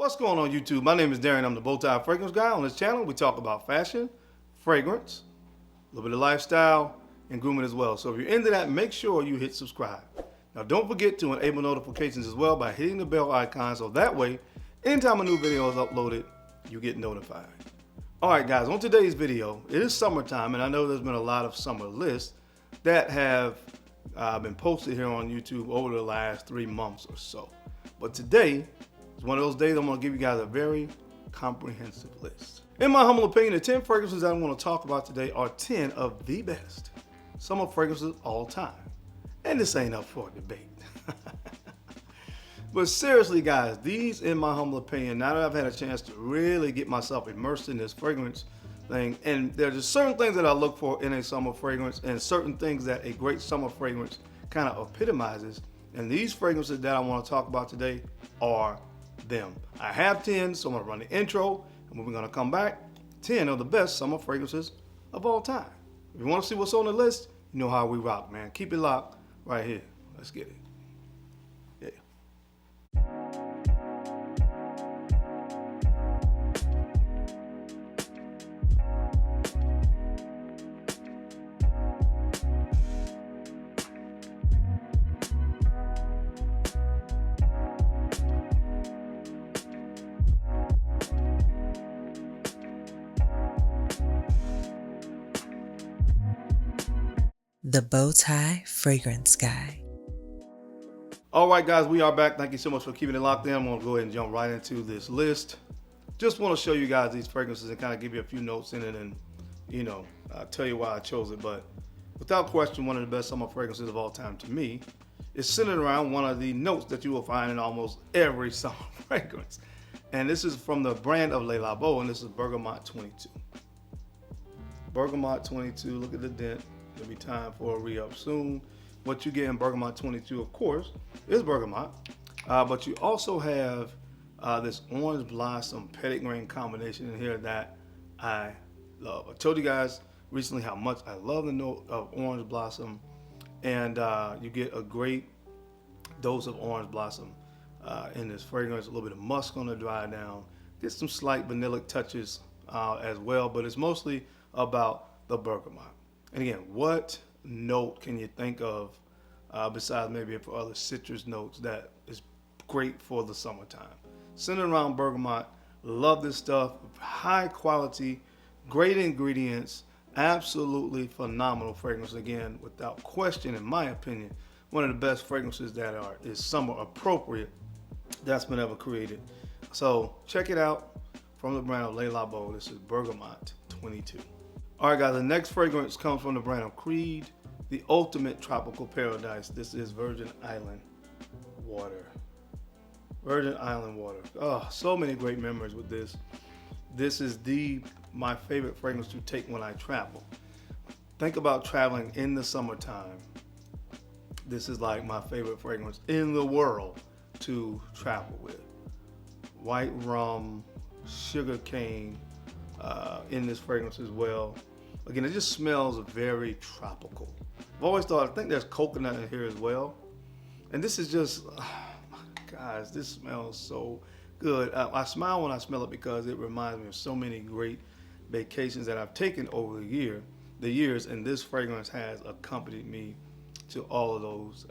What's going on YouTube? My name is Darren. I'm the Bowtie Fragrance Guy. On this channel, we talk about fashion, fragrance, a little bit of lifestyle, and grooming as well. So if you're into that, make sure you hit subscribe. Now don't forget to enable notifications as well by hitting the bell icon so that way, anytime a new video is uploaded, you get notified. Alright guys, on today's video, it is summertime and I know there's been a lot of summer lists that have been posted here on YouTube over the last 3 months or so. But today is one of those days I'm going to give you guys a very comprehensive list. In my humble opinion, the 10 fragrances I want to talk about today are 10 of the best summer fragrances of all time. And this ain't up for debate. But seriously guys, these in my humble opinion, now that I've had a chance to really get myself immersed in this fragrance thing, and there's just certain things that I look for in a summer fragrance and certain things that a great summer fragrance kind of epitomizes. And these fragrances that I want to talk about today are them. I have 10, so I'm going to run the intro, and when we're going to come back, 10 of the best summer fragrances of all time. If you want to see what's on the list, you know how we rock, man. Keep it locked right here. Let's get it. Yeah. The Bowtie Fragrance Guy. All right, guys, we are back. Thank you so much for keeping it locked in. I'm going to go ahead and jump right into this list. Just want to show you guys these fragrances and kind of give you a few notes in it and, you know, tell you why I chose it. But without question, one of the best summer fragrances of all time to me is centered around one of the notes that you will find in almost every summer fragrance. And this is from the brand of Le Labo, and this is Bergamot 22. Bergamot 22, look at the dent. It'll be time for a re-up soon. What you get in Bergamot 22, of course, is bergamot. But you also have this orange blossom petitgrain combination in here that I love. I told you guys recently how much I love the note of orange blossom. And you get a great dose of orange blossom in this fragrance. A little bit of musk on the dry down. Get some slight vanillic touches as well. But it's mostly about the bergamot. And again, what note can you think of besides maybe for other citrus notes that is great for the summertime? Centered around bergamot. Love this stuff. High quality, great ingredients, absolutely phenomenal fragrance. Again, without question, in my opinion, one of the best fragrances that is summer appropriate that's been ever created. So check it out from the brand of Le Labo. This is Bergamot 22. All right, guys, the next fragrance comes from the brand of Creed, the ultimate tropical paradise. This is Virgin Island water. Virgin Island water. Oh, so many great memories with this. This is my favorite fragrance to take when I travel. Think about traveling in the summertime. This is like my favorite fragrance in the world to travel with. White rum, sugar cane, in this fragrance as well. Again, it just smells very tropical. I've always thought, I think there's coconut in here as well. And this is just, guys, this smells so good. I smile when I smell it because it reminds me of so many great vacations that I've taken over the years, and this fragrance has accompanied me to all of those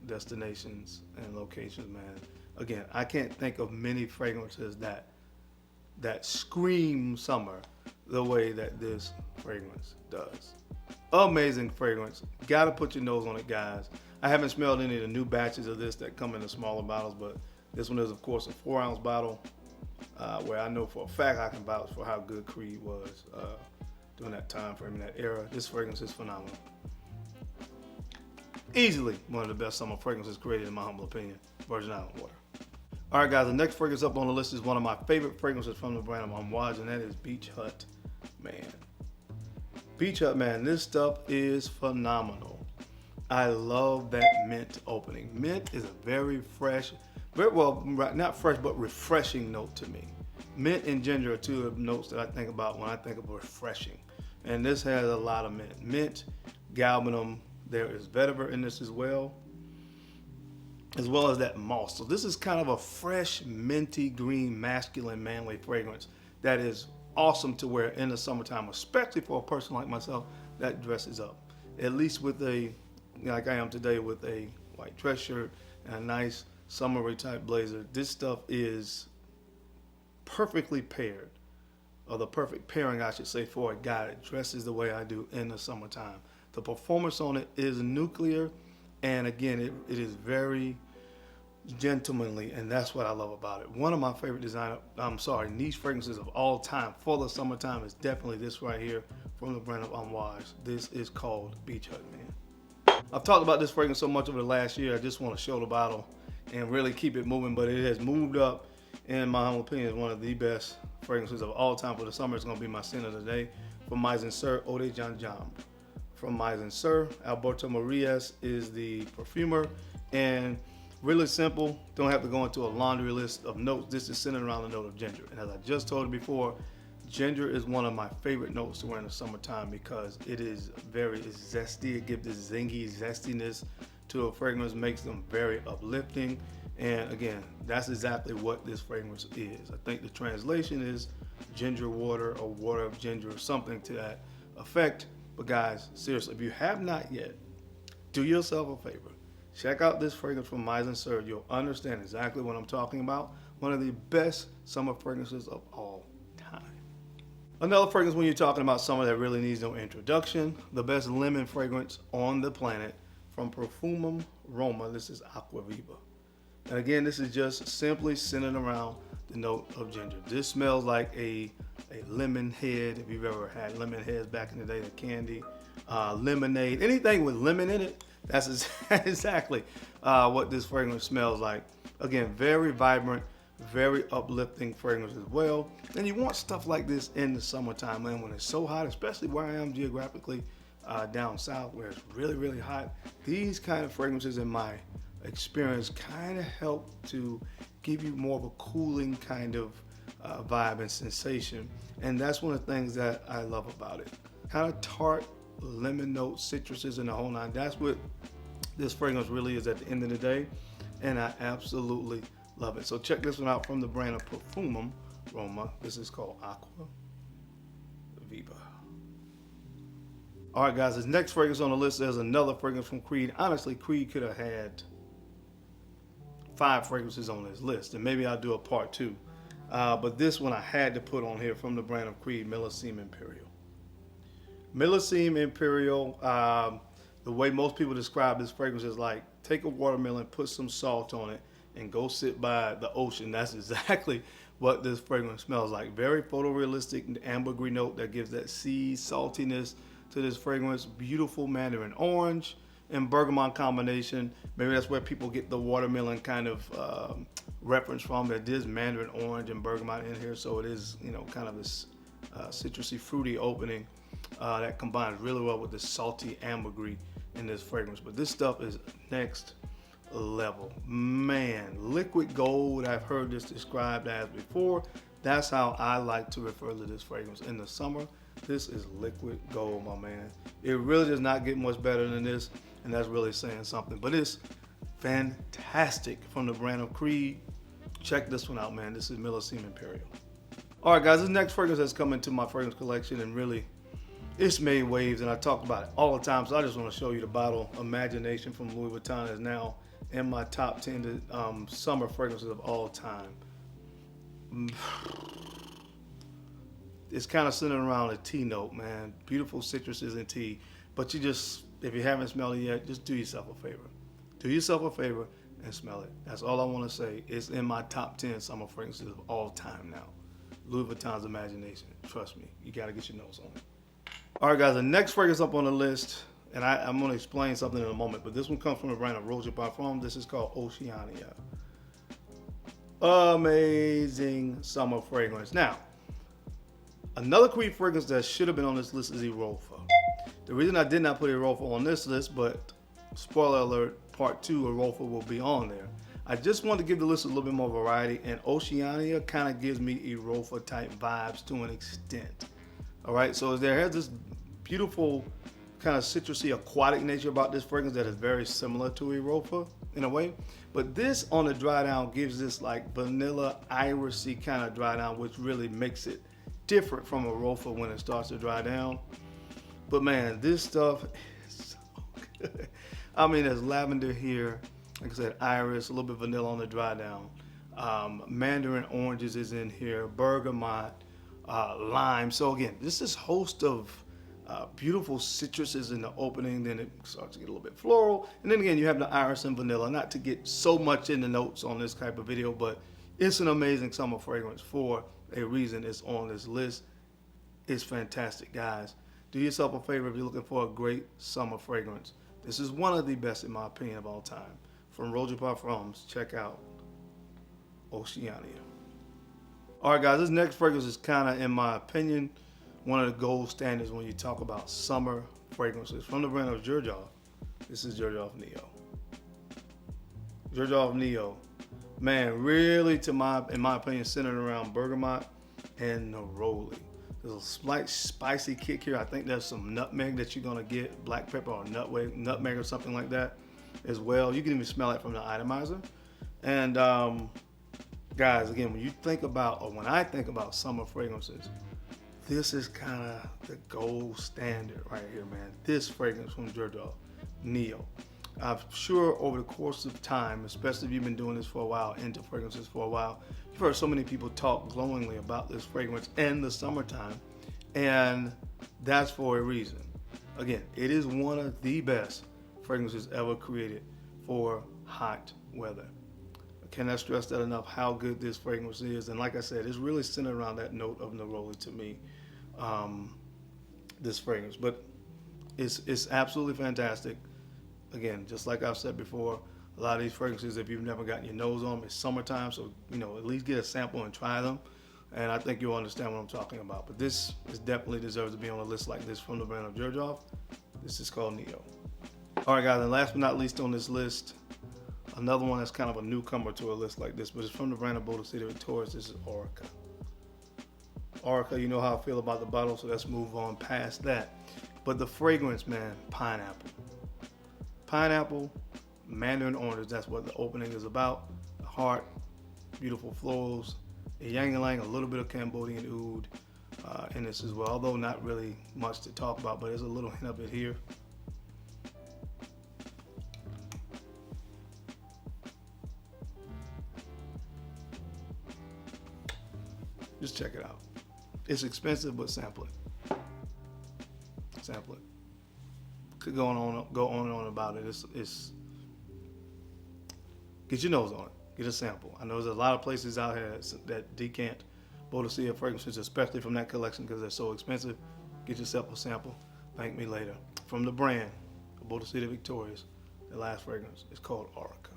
destinations and locations, man. Again, I can't think of many fragrances that scream summer the way that this fragrance does. Amazing fragrance. Gotta put your nose on it, guys. I haven't smelled any of the new batches of this that come in the smaller bottles, but this one is, of course, a 4-ounce bottle, where I know for a fact I can vouch for how good Creed was during that time frame, in that era. This fragrance is phenomenal. Easily one of the best summer fragrances created, in my humble opinion. Virgin Island water. All right, guys, the next fragrance up on the list is one of my favorite fragrances from the brand of Amouage, and that is Beach Hut Man. Beach Hut Man, this stuff is phenomenal. I love that mint opening. Mint is a very fresh, well, not fresh, but refreshing note to me. Mint and ginger are two of the notes that I think about when I think of refreshing. And this has a lot of mint. Mint, galbanum, there is vetiver in this as well. as well as that moss. So this is kind of a fresh, minty green, masculine, manly fragrance that is awesome to wear in the summertime, especially for a person like myself that dresses up. At least with a, like I am today, with a white dress shirt and a nice summery type blazer. This stuff is perfectly paired, or the perfect pairing, I should say, for a guy that dresses the way I do in the summertime. The performance on it is nuclear, and again, it is very gentlemanly, and that's what I love about it. One of my favorite niche fragrances of all time for the summertime is definitely this right here from the brand of Unwise. This is called Beach Hut, man. I've talked about this fragrance so much over the last year, I just want to show the bottle and really keep it moving, but it has moved up, in my humble opinion, is one of the best fragrances of all time for the summer. It's going to be my scent of the day from Maison Sir Eau de Janjam. From Maison Sir, Alberto Marias is the perfumer, and really simple, don't have to go into a laundry list of notes. This is centered around the note of ginger. And as I just told you before, ginger is one of my favorite notes to wear in the summertime because it is very zesty. It gives this zingy zestiness to a fragrance, makes them very uplifting. And again, that's exactly what this fragrance is. I think the translation is ginger water or water of ginger or something to that effect. But guys, seriously, if you have not yet, do yourself a favor. Check out this fragrance from Maison Sir. You'll understand exactly what I'm talking about. One of the best summer fragrances of all time. Another fragrance when you're talking about summer that really needs no introduction, the best lemon fragrance on the planet from Parfums Roma. This is Aquaviva. And again, this is just simply centered around the note of ginger. This smells like a lemon head. If you've ever had lemon heads back in the day, the candy, lemonade, anything with lemon in it, that's exactly what this fragrance smells like. Again, very vibrant, very uplifting fragrance as well. And you want stuff like this in the summertime, man, when it's so hot, especially where I am geographically down south where it's really, really hot. These kind of fragrances, in my experience, kind of help to give you more of a cooling kind of vibe and sensation. And that's one of the things that I love about it. Kind of tart, lemon notes, citruses, and the whole nine. That's what this fragrance really is at the end of the day, and I absolutely love it. So check this one out from the brand of Parfums Roma. This is called Aquaviva. All right, guys, this next fragrance on the list is another fragrance from Creed. Honestly, Creed could have had 5 fragrances on this list, and maybe I'll do a part 2. But this one I had to put on here from the brand of Creed, Melim Imperial. Melim Imperial, the way most people describe this fragrance is like, take a watermelon, put some salt on it, and go sit by the ocean. That's exactly what this fragrance smells like. Very photorealistic ambergris note that gives that sea saltiness to this fragrance. Beautiful mandarin orange and bergamot combination. Maybe that's where people get the watermelon kind of reference from. There is mandarin orange and bergamot in here, so it is, you know, kind of this citrusy, fruity opening that combines really well with the salty ambergris in this fragrance. But this stuff is next level, man. Liquid gold, I've heard this described as before. That's how I like to refer to this fragrance in the summer. This is liquid gold, my man. It really does not get much better than this, and that's really saying something. But it's fantastic from the brand of Creed. Check this one out, man. This is Melim Imperial. All right, guys, this next fragrance has come into my fragrance collection, and really, it's made waves, and I talk about it all the time, so I just want to show you the bottle. Imagination from Louis Vuitton is now in my top 10 summer fragrances of all time. It's kind of centered around a tea note, man. Beautiful citruses and tea. But you just, if you haven't smelled it yet, just do yourself a favor. Do yourself a favor and smell it. That's all I want to say. It's in my top 10 summer fragrances of all time now. Louis Vuitton's Imagination. Trust me, you got to get your nose on it. All right, guys, the next fragrance up on the list, and I'm going to explain something in a moment, but this one comes from the brand of Rochas Oceania. This is called Oceania. Amazing summer fragrance. Now, another Creed fragrance that should have been on this list is Erofa. The reason I did not put Erofa on this list, but spoiler alert, part 2 Erofa will be on there. I just wanted to give the list a little bit more variety, and Oceania kind of gives me Erofa type vibes to an extent. All right, so there has this beautiful kind of citrusy aquatic nature about this fragrance that is very similar to Erofa. in a way. But this on the dry down gives this like vanilla irisy kind of dry down, which really makes it different from a Rofa when it starts to dry down. But man, this stuff is so good. I mean, there's lavender here, like I said, iris, a little bit of vanilla on the dry down. Mandarin oranges is in here, bergamot, lime. So again, this is host of beautiful citruses in the opening. Then it starts to get a little bit floral, and then again you have the iris and vanilla. Not to get so much in the notes on this type of video, but it's an amazing summer fragrance for a reason. It's on this list. It's fantastic, guys. Do yourself a favor if you're looking for a great summer fragrance. This is one of the best, in my opinion, of all time. From Rochas Parfums, check out Oceania. All right, guys, this next fragrance is kind of, in my opinion, one of the gold standards when you talk about summer fragrances. From the brand of JEO. This is JEO Neo. JEO Neo, man, really, in my opinion, centered around bergamot and neroli. There's a slight spicy kick here. I think there's some nutmeg that you're gonna get, black pepper or nutmeg or something like that as well. You can even smell it from the atomizer. And guys, again, when you think about, or when I think about summer fragrances, this is kind of the gold standard right here, man. This fragrance from JEO Neo. I'm sure over the course of time, especially if you've been doing this for a while, into fragrances for a while, you've heard so many people talk glowingly about this fragrance in the summertime, and that's for a reason. Again, it is one of the best fragrances ever created for hot weather. I cannot stress that enough, how good this fragrance is. And like I said, it's really centered around that note of neroli to me, this fragrance. But it's absolutely fantastic. Again, just like I've said before, a lot of these fragrances, if you've never gotten your nose on them, it's summertime, so at least get a sample and try them, and I think you'll understand what I'm talking about. But this definitely deserves to be on a list like this from the brand of JEO. This is called Neo. All right, guys, and last but not least on this list, another one that's kind of a newcomer to a list like this, but it's from the brand of City Victorus. This is Aurica. Aurica, you know how I feel about the bottle, so let's move on past that. But the fragrance, man, pineapple. Pineapple, mandarin orange, that's what the opening is about. The heart, beautiful florals, a yang-ylang, a little bit of Cambodian oud in this as well, although not really much to talk about, but there's a little hint of it here. Just check it out. It's expensive, but sample it. Sample it. Could go on and on about it. It's get your nose on it. Get a sample. I know there's a lot of places out here that decant Bodicea fragrances, especially from that collection, because they're so expensive. Get yourself a sample. Thank me later. From the brand of City Victorus, the last fragrance is called Aurica.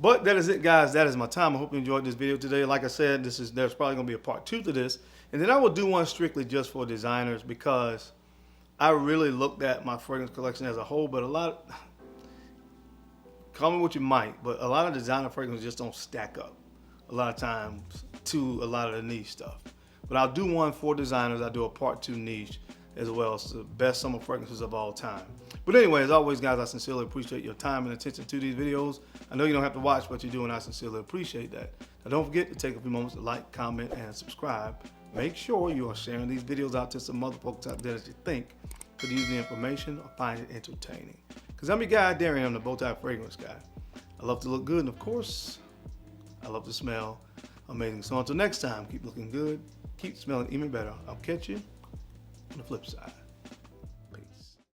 But that is it, guys. That is my time. I hope you enjoyed this video today. Like I said, there's probably going to be a part 2 to this, and then I will do one strictly just for designers, because I really looked at my fragrance collection as a whole, but call me what you might, but a lot of designer fragrances just don't stack up a lot of times to a lot of the niche stuff. But I'll do one for designers. I'll do a part 2 niche as well. It's the best summer fragrances of all time. But anyway, as always, guys, I sincerely appreciate your time and attention to these videos. I know you don't have to watch, but you do, and I sincerely appreciate that. Now, don't forget to take a few moments to like, comment, and subscribe. Make sure you are sharing these videos out to some other folks out there that you think could use the information or find it entertaining. Because I'm your guy, Darian. I'm the Bowtie Fragrance Guy. I love to look good, and of course, I love to smell amazing. So until next time, keep looking good, keep smelling even better. I'll catch you on the flip side.